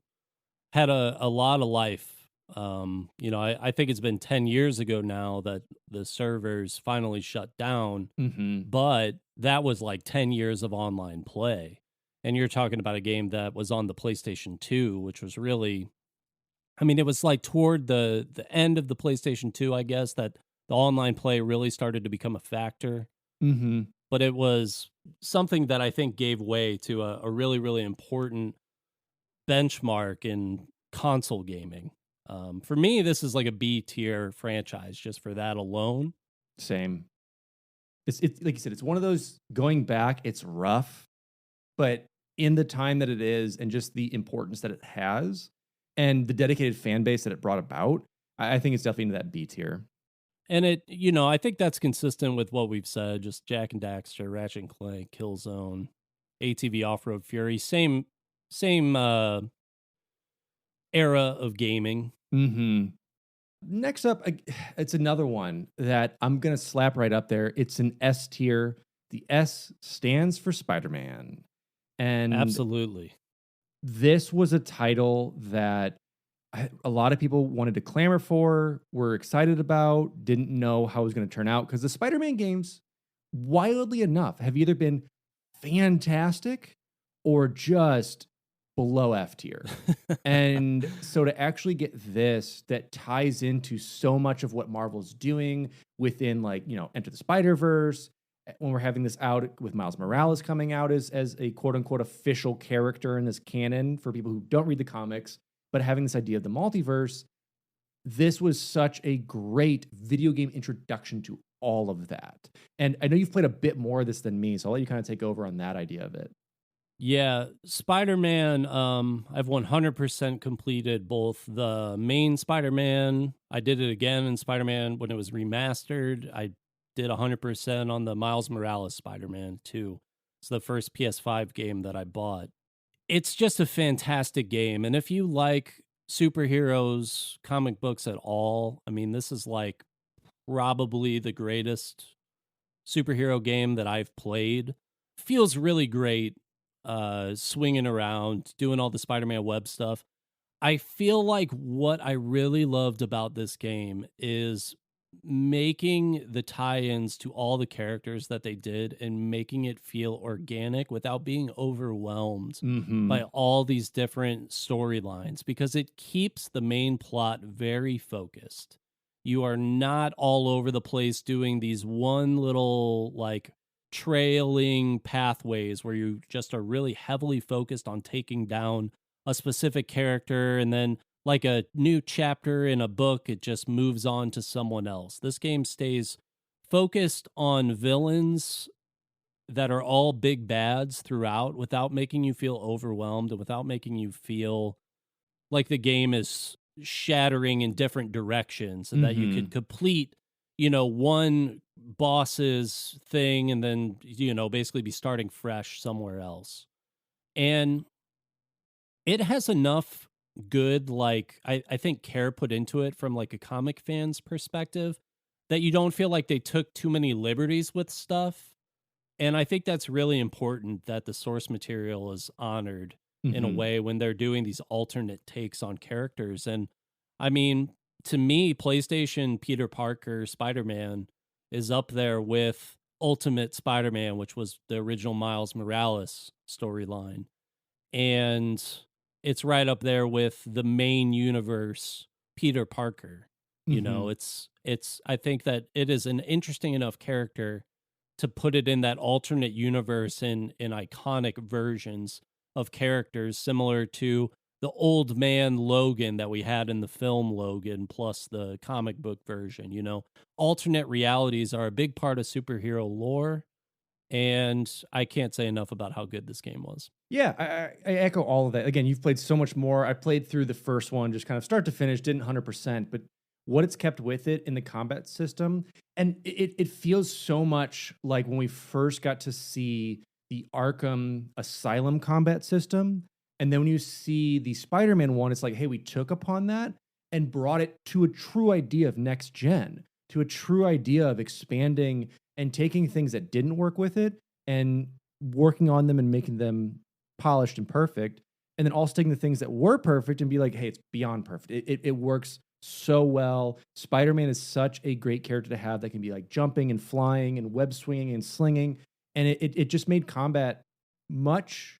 had a lot of life. I think it's been 10 years ago now that the servers finally shut down, Mm-hmm. but that was like 10 years of online play. And you're talking about a game that was on the PlayStation 2, which was really, it was like toward the end of the PlayStation 2, I guess, that the online play really started to become a factor. Mm-hmm. But it was something that I think gave way to a really, really important benchmark in console gaming. For me, this is like a B tier franchise just for that alone. Same. It's like you said, it's one of those going back, it's rough, but in the time that it is and just the importance that it has and the dedicated fan base that it brought about, I think it's definitely into that B tier. And I think that's consistent with what we've said, just Jak and Daxter, Ratchet and Clank, Killzone, ATV Off-Road Fury, same era of gaming. Mm-hmm. Next up, it's another one that I'm going to slap right up there. It's an S tier. The S stands for Spider-Man. And Absolutely. this was a title that a lot of people wanted to clamor for, were excited about, didn't know how it was going to turn out. Because the Spider-Man games, wildly enough, have either been fantastic or just below F tier. And so to actually get this that ties into so much of what Marvel's doing within, like, Enter the Spider-Verse, when we're having this out with Miles Morales coming out as a quote unquote official character in this canon for people who don't read the comics, but having this idea of the multiverse, this was such a great video game introduction to all of that. And I know you've played a bit more of this than me, so I'll let you kind of take over on that idea of it. Yeah, Spider-Man, I've 100% completed both the main Spider-Man. I did it again in Spider-Man when it was remastered. I did 100% on the Miles Morales Spider-Man too. It's the first PS5 game that I bought. It's just a fantastic game. And if you like superheroes, comic books at all, this is like probably the greatest superhero game that I've played. Feels really great. Swinging around, doing all the Spider-Man web stuff. I feel like what I really loved about this game is making the tie-ins to all the characters that they did and making it feel organic without being overwhelmed by all these different storylines, because it keeps the main plot very focused. You are not all over the place doing these one little like trailing pathways where you just are really heavily focused on taking down a specific character, and then like a new chapter in a book, it just moves on to someone else. This game stays focused on villains that are all big bads throughout without making you feel overwhelmed and without making you feel like the game is shattering in different directions and that you could complete one boss's thing and then, basically be starting fresh somewhere else. And it has enough good, like, I think care put into it from like a comic fan's perspective that you don't feel like they took too many liberties with stuff. And I think that's really important, that the source material is honored in a way when they're doing these alternate takes on characters. And to me, PlayStation Peter Parker Spider-Man is up there with Ultimate Spider-Man, which was the original Miles Morales storyline. And it's right up there with the main universe Peter Parker. It's I think that it is an interesting enough character to put it in that alternate universe in iconic versions of characters similar to the old man Logan that we had in the film Logan, plus the comic book version. Alternate realities are a big part of superhero lore, and I can't say enough about how good this game was. Yeah, I echo all of that. Again, you've played so much more. I played through the first one, just kind of start to finish, didn't 100%, but what it's kept with it in the combat system. And it feels so much like when we first got to see the Arkham Asylum combat system. And then when you see the Spider-Man one, it's like, hey, we took upon that and brought it to a true idea of next gen, to a true idea of expanding and taking things that didn't work with it and working on them and making them polished and perfect. And then also taking the things that were perfect and be like, hey, it's beyond perfect. It works so well. Spider-Man is such a great character to have that can be like jumping and flying and web swinging and slinging. And it just made combat much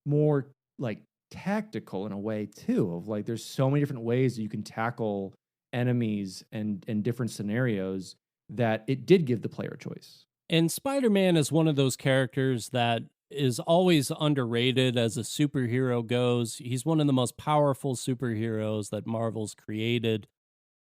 more like tactical in a way too, of like there's so many different ways that you can tackle enemies and different scenarios that it did give the player choice. And Spider-Man is one of those characters that is always underrated as a superhero goes. He's one of the most powerful superheroes that Marvel's created.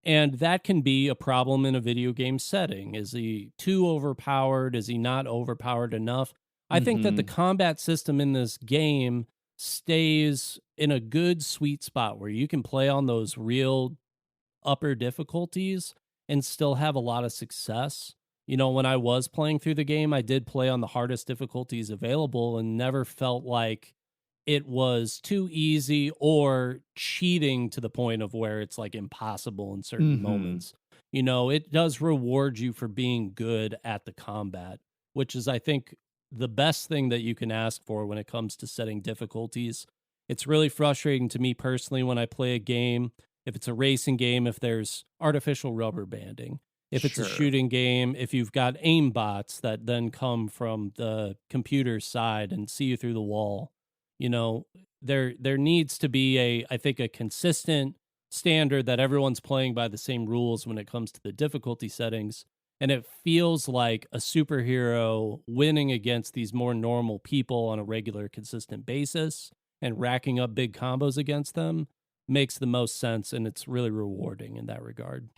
And that can be a problem in a video game setting. Is he too overpowered? Is he not overpowered enough? I think that the combat system in this game stays in a good sweet spot where you can play on those real upper difficulties and still have a lot of success. You know, when I was playing through the game, I did play on the hardest difficulties available and never felt like it was too easy or cheating to the point of where it's like impossible in certain moments. You know, it does reward you for being good at the combat, which is, I think, the best thing that you can ask for when it comes to setting difficulties. It's really frustrating to me personally when I play a game, if it's a racing game, if there's artificial rubber banding. If it's a shooting game, if you've got aim bots that then come from the computer side and see you through the wall, you know, there needs to be I think a consistent standard that everyone's playing by the same rules when it comes to the difficulty settings. And it feels like a superhero winning against these more normal people on a regular, consistent basis and racking up big combos against them makes the most sense, and it's really rewarding in that regard.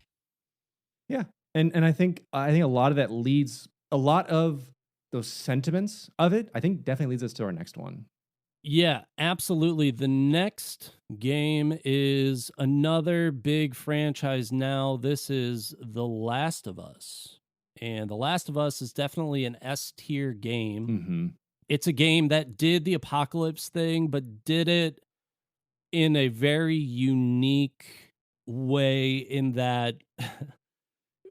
Yeah. And I think a lot of that leads, a lot of those sentiments of it, I think definitely leads us to our next one. Yeah, absolutely. The next game is another big franchise now. This is The Last of Us. And The Last of Us is definitely an S-tier game. It's a game that did the apocalypse thing, but did it in a very unique way in that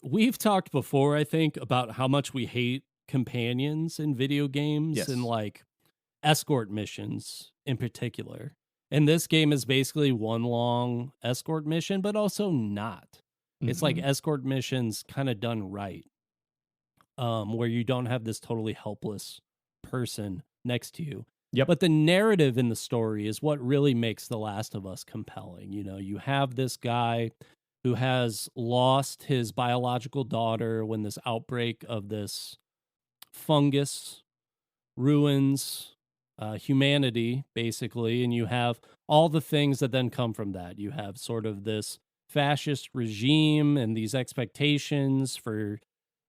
we've talked before, I think, about how much we hate companions in video games and like escort missions in particular. And this game is basically one long escort mission, but also not. It's like escort missions kind of done right, where you don't have this totally helpless person next to you. But the narrative in the story is what really makes The Last of Us compelling. You know, you have this guy who has lost his biological daughter when this outbreak of this fungus ruins humanity, basically. And you have all the things that then come from that. You have sort of this fascist regime and these expectations for,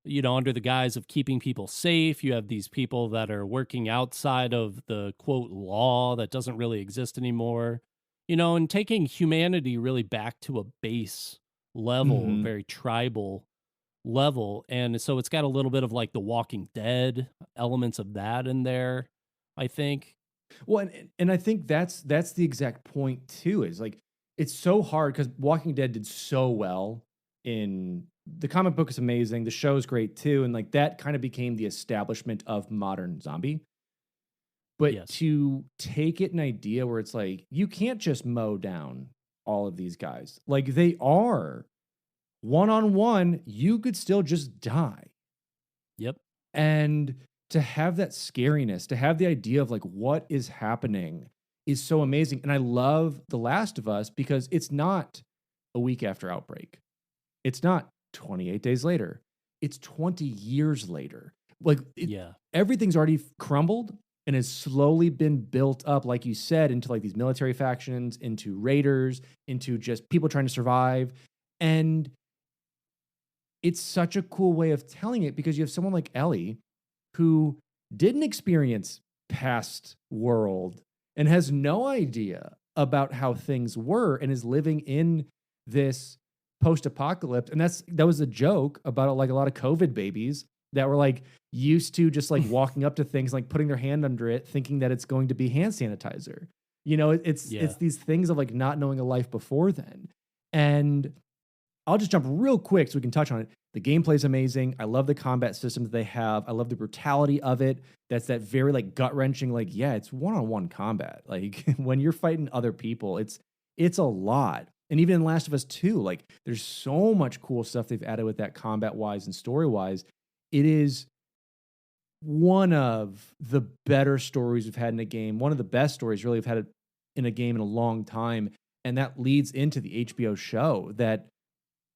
you know, under the guise of keeping people safe. You have these people that are working outside of the, quote, law that doesn't really exist anymore. You know, and taking humanity really back to a base level, a very tribal level. And so it's got a little bit of like The Walking Dead elements of that in there, I think. Well, and I think that's the exact point too, is like, it's so hard because Walking Dead did so well in the comic book is amazing. The show is great too. And like that kind of became the establishment of modern zombie. But to take it an idea where it's like, you can't just mow down all of these guys. Like they are one-on-one, you could still just die. And to have that scariness, to have the idea of like what is happening is so amazing. And I love The Last of Us because it's not a week after Outbreak. It's not 28 days later. It's 20 years later. Like everything's already crumbled and has slowly been built up, like you said, into like these military factions, into raiders, into just people trying to survive. And it's such a cool way of telling it because you have someone like Ellie who didn't experience past world and has no idea about how things were and is living in this post-apocalypse. And that was a joke about like a lot of COVID babies that were like used to just like walking up to things, like putting their hand under it, thinking that it's going to be hand sanitizer. You know, it's these things of like not knowing a life before then. And I'll just jump real quick so we can touch on it. The gameplay is amazing. I love the combat system that they have. I love the brutality of it. That's that very like gut wrenching, like, yeah, it's one-on-one combat. Like when you're fighting other people, it's a lot. And even in Last of Us 2, like there's so much cool stuff they've added with that combat wise and story wise. It is one of the better stories we've had in a game. One of the best stories really we've had in a game in a long time. And that leads into the HBO show that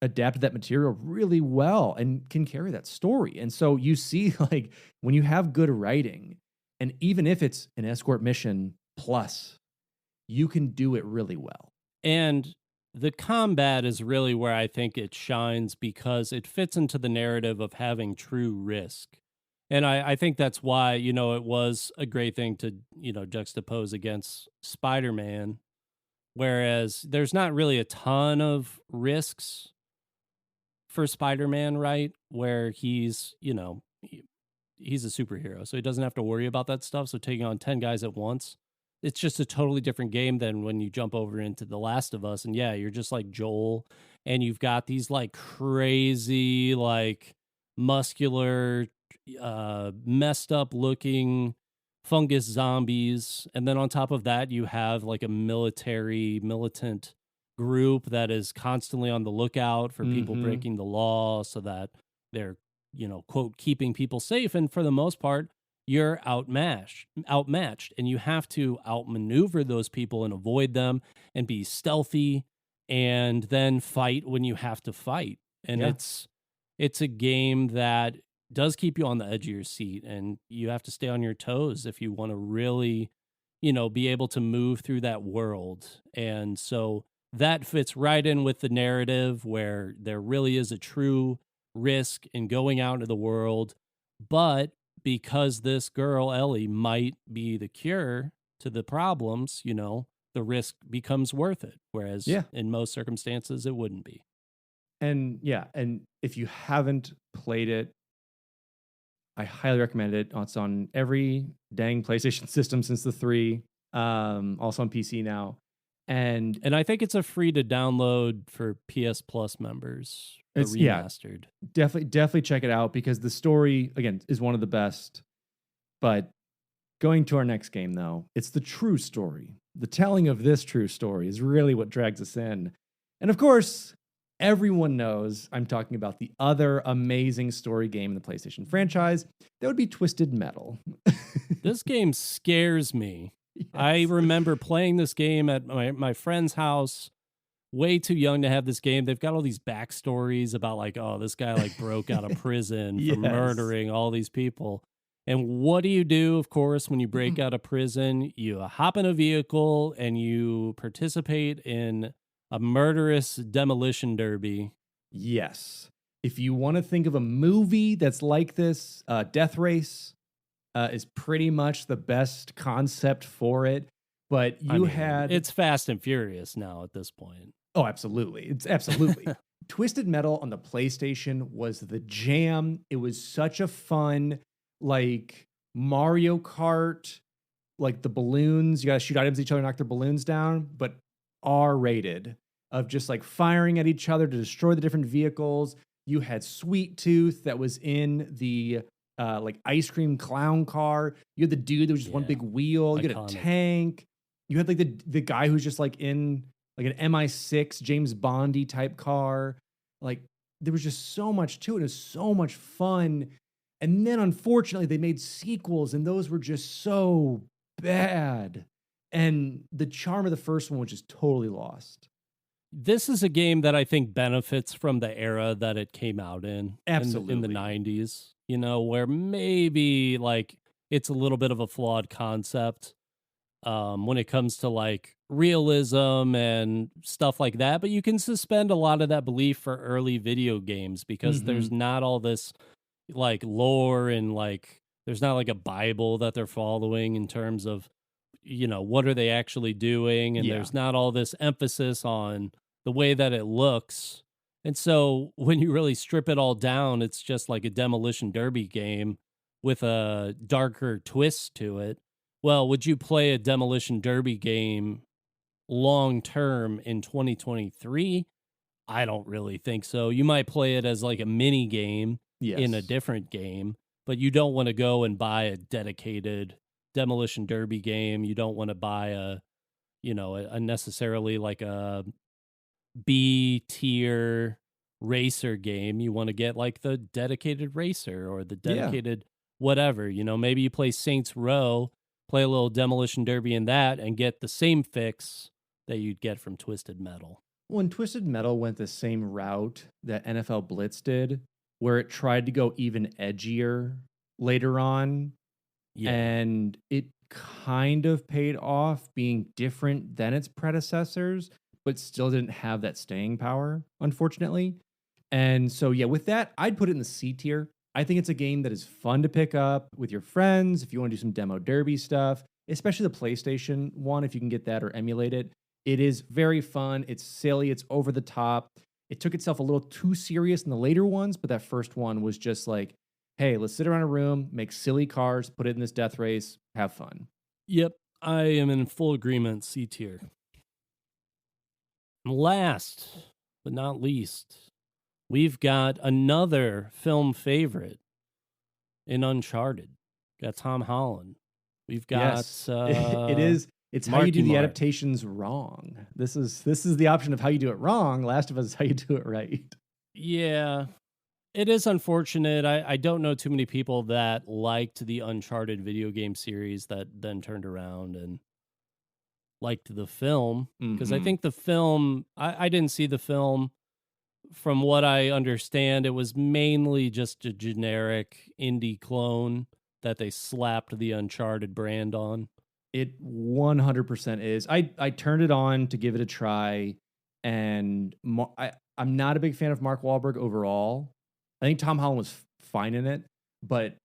adapted that material really well and can carry that story. And so you see, like, when you have good writing, and even if it's an escort mission plus, you can do it really well. And the combat is really where I think it shines because it fits into the narrative of having true risk. And I think that's why, you know, it was a great thing to, you know, juxtapose against Spider-Man, whereas there's not really a ton of risks for Spider-Man, right? Where he's, you know, he's a superhero, so he doesn't have to worry about that stuff. So taking on 10 guys at once, it's just a totally different game than when you jump over into The Last of Us. And yeah, you're just like Joel, and you've got these like crazy, like muscular, messed up looking fungus zombies. And then on top of that, you have like a militant group that is constantly on the lookout for people breaking the law so that they're, you know, quote, keeping people safe. And for the most part, you're outmatched, and you have to outmaneuver those people and avoid them and be stealthy and then fight when you have to fight. And it's a game that does keep you on the edge of your seat, and you have to stay on your toes if you want to really, you know, be able to move through that world. And so that fits right in with the narrative where there really is a true risk in going out into the world. But because this girl, Ellie, might be the cure to the problems, you know, the risk becomes worth it. Whereas in most circumstances, it wouldn't be. And and if you haven't played it, I highly recommend it. It's on every dang PlayStation system since the 3, also on PC now. And I think it's a free to download for PS Plus members. It's remastered. Definitely check it out because the story, again, is one of the best. But going to our next game, though, it's the true story. The telling of this true story is really what drags us in. And of course, everyone knows I'm talking about the other amazing story game in the PlayStation franchise. That would be Twisted Metal. This game scares me. Yes. I remember playing this game at my friend's house, way too young to have this game. They've got all these backstories about like, oh, this guy like broke out of prison for murdering all these people. And what do you do, of course, when you break out of prison? You hop in a vehicle and you participate in a murderous demolition derby. Yes. If you want to think of a movie that's like this, Death Race is pretty much the best concept for it. But it's Fast and Furious now at this point. Oh, absolutely. It's absolutely. Twisted Metal on the PlayStation was the jam. It was such a fun, like Mario Kart, like the balloons. You got to shoot items at each other, knock their balloons down, but R-rated, of just like firing at each other to destroy the different vehicles. You had Sweet Tooth that was in the like ice cream clown car. You had the dude that was just one big wheel. You had a tank. You had like the guy who's just like in like an MI6 James Bondy type car. Like there was just so much to it. It was so much fun. And then unfortunately they made sequels and those were just so bad. And the charm of the first one was just totally lost. This is a game that I think benefits from the era that it came out in. Absolutely. In the 90s, you know, where maybe like it's a little bit of a flawed concept when it comes to like realism and stuff like that. But you can suspend a lot of that belief for early video games because there's not all this like lore and like there's not like a Bible that they're following in terms of, you know, what are they actually doing? And there's not all this emphasis on the way that it looks. And so when you really strip it all down, it's just like a Demolition Derby game with a darker twist to it. Well, would you play a Demolition Derby game long term in 2023? I don't really think so. You might play it as like a mini game in a Yes. different game, but you don't want to go and buy a dedicated Demolition Derby game. You don't want to buy a necessarily like a B tier racer game. You want to get like the dedicated racer or the Yeah. dedicated whatever. Maybe you play Saints Row, play a little Demolition Derby in that, and get the same fix that you'd get from Twisted Metal. When Twisted Metal went the same route that NFL Blitz did, where it tried to go even edgier later on, Yeah. and it kind of paid off being different than its predecessors, but still didn't have that staying power, unfortunately. And so, yeah, with that, I'd put it in the C tier. I think it's a game that is fun to pick up with your friends if you want to do some demo derby stuff, especially the PlayStation one, if you can get that or emulate it. It is very fun. It's silly. It's over the top. It took itself a little too serious in the later ones, but that first one was just like, hey, let's sit around a room, make silly cars, put it in this death race, have fun. Yep. I am in full agreement. C tier. Last but not least, we've got another film favorite in Uncharted. Got Tom Holland. We've got Yes, it is. It's how you do Marky the Mark. adaptations wrong. This is the option of how you do it wrong. Last of Us is how you do it right. Yeah, it is unfortunate. I don't know too many people that liked the Uncharted video game series that then turned around and liked the film. Because I Mhm. think the film, I didn't see the film. From what I understand, it was mainly just a generic indie clone that they slapped the Uncharted brand on. It 100% is. I turned it on to give it a try, and I'm not a big fan of Mark Wahlberg overall. I think Tom Holland was fine in it, but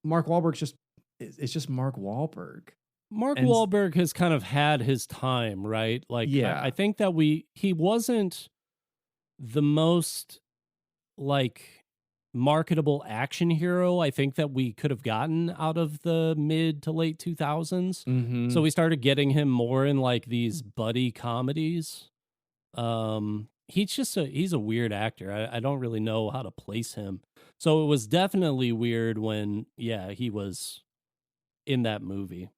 Mark Wahlberg's just it's just Mark Wahlberg. Mark And Wahlberg has kind of had his time, right? Like, Yeah. I think that he wasn't the most like marketable action hero I think that we could have gotten out of the mid to late 2000s. Mhm. So we started getting him more in like these buddy comedies. He's a weird actor. I don't really know how to place him. So it was definitely weird when he was in that movie.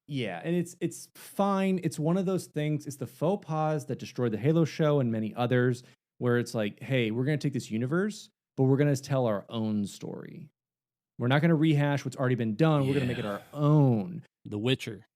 Yeah, and it's fine. It's one of those things. It's the faux pas that destroyed the Halo show and many others, where it's like, hey, we're going to take this universe, but we're going to tell our own story. We're not going to rehash what's already been done. We're going to make it our own. The Witcher.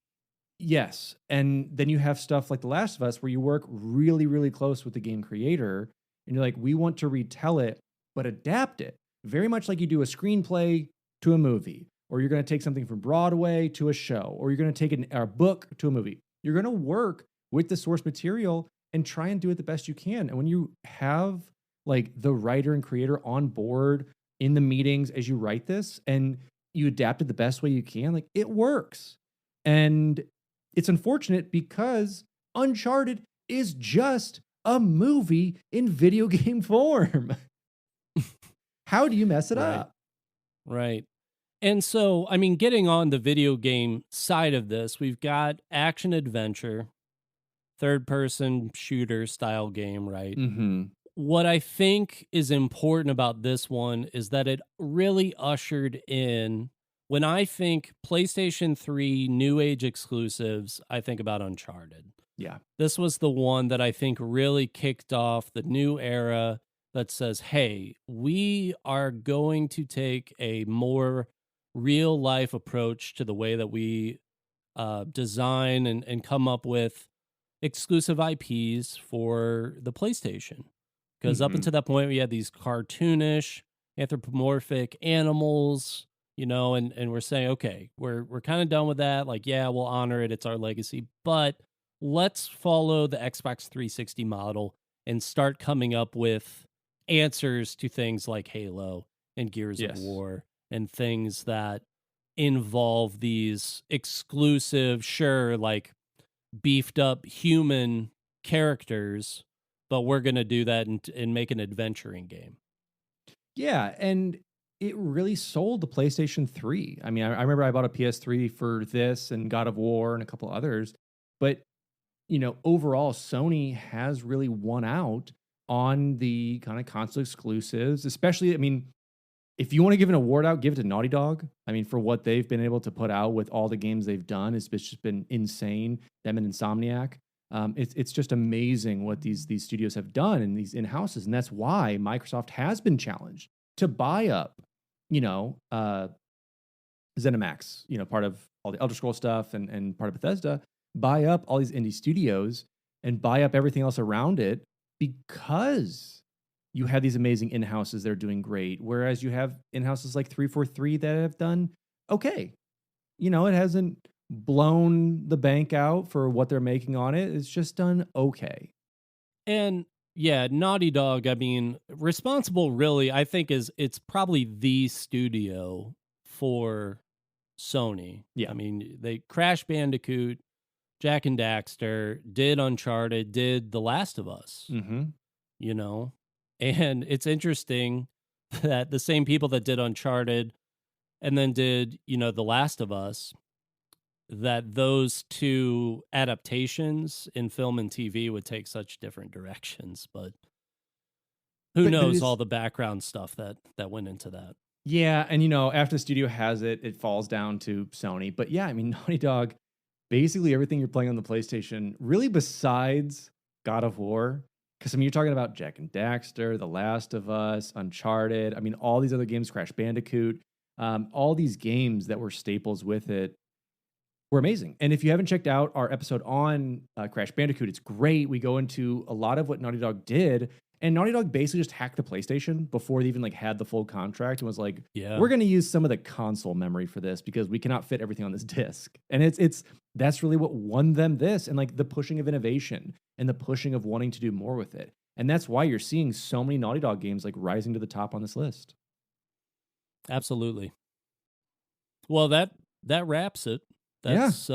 Yes. And then you have stuff like The Last of Us where you work really, really close with the game creator and you're like, we want to retell it, but adapt it. Very much like you do a screenplay to a movie, or you're going to take something from Broadway to a show, or you're going to take a book to a movie. You're going to work with the source material and try and do it the best you can. And when you have like the writer and creator on board in the meetings as you write this and you adapt it the best way you can, like it works. And it's unfortunate because Uncharted is just a movie in video game form. How do you mess it Right. up? Right. And so, I mean, getting on the video game side of this, we've got action adventure, third person shooter style game, right? Mm-hmm. What I think is important about this one is that it really ushered in, when I think PlayStation 3 new age exclusives, I think about Uncharted. Yeah. This was the one that I think really kicked off the new era that says, hey, we are going to take a more real life approach to the way that we design and come up with exclusive IPs for the PlayStation. Because up Mhm. until that point, we had these cartoonish, anthropomorphic animals, and we're saying, okay, we're kind of done with that. Like, yeah, we'll honor it. It's our legacy. But let's follow the Xbox 360 model and start coming up with answers to things like Halo and Gears Yes. of War and things that involve these exclusive, sure, like beefed up human characters, but we're going to do that and make an adventuring game. Yeah, and it really sold the PlayStation 3. I mean, I remember I bought a PS3 for this and God of War and a couple others, but overall, Sony has really won out on the kind of console exclusives, especially, I mean, if you want to give an award out, give it to Naughty Dog. I mean, for what they've been able to put out with all the games they've done, it's just been insane. Them and Insomniac. It's just amazing what these studios have done in these in-houses. And that's why Microsoft has been challenged to buy up, ZeniMax, part of all the Elder Scrolls stuff and part of Bethesda, buy up all these indie studios and buy up everything else around it because you have these amazing in-houses that are doing great. Whereas you have in-houses like 343 that have done okay. It hasn't blown the bank out for what they're making on it. It's just done okay. And yeah, Naughty Dog, I mean, Responsible really, I think it's probably the studio for Sony. Yeah. I mean, they Crash Bandicoot, Jak and Daxter, did Uncharted, did The Last of Us, Mm-hmm. And it's interesting that the same people that did Uncharted and then did, The Last of Us, that those two adaptations in film and TV would take such different directions, but who knows all the background stuff that went into that. Yeah, and after the studio has it, it falls down to Sony. But yeah, I mean, Naughty Dog, basically everything you're playing on the PlayStation, really besides God of War, because I mean, you're talking about Jak and Daxter, The Last of Us, Uncharted. I mean, all these other games, Crash Bandicoot, all these games that were staples with it were amazing. And if you haven't checked out our episode on Crash Bandicoot, it's great. We go into a lot of what Naughty Dog did. And Naughty Dog basically just hacked the PlayStation before they even had the full contract and was like, yeah, we're going to use some of the console memory for this because we cannot fit everything on this disc. And that's really what won them this, and the pushing of innovation and the pushing of wanting to do more with it. And that's why you're seeing so many Naughty Dog games rising to the top on this list. Absolutely. Well, that wraps it. That's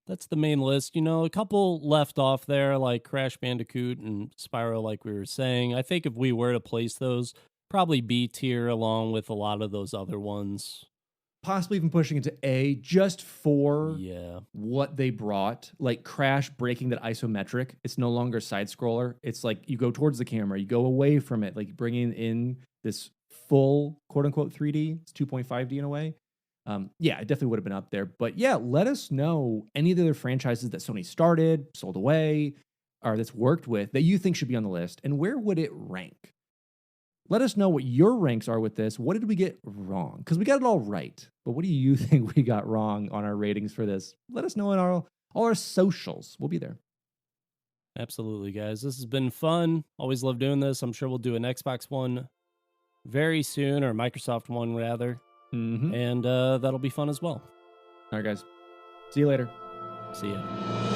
that's the main list. A couple left off there, like Crash Bandicoot and Spyro, like we were saying. I think if we were to place those, probably B tier along with a lot of those other ones. Possibly even pushing into A just for what they brought. Like Crash breaking that isometric. It's no longer a side scroller. It's like you go towards the camera, you go away from it, like bringing in this full quote unquote 3D. It's 2.5D in a way. It definitely would have been up there. But yeah, let us know any of the other franchises that Sony started, sold away, or that's worked with that you think should be on the list, and where would it rank? Let us know what your ranks are with this. What did we get wrong? Because we got it all right. But what do you think we got wrong on our ratings for this? Let us know in all our socials. We'll be there. Absolutely, guys. This has been fun. Always love doing this. I'm sure we'll do an Xbox One very soon, or Microsoft One, rather. Mm-hmm. And that'll be fun as well. All right, guys. See you later. See ya.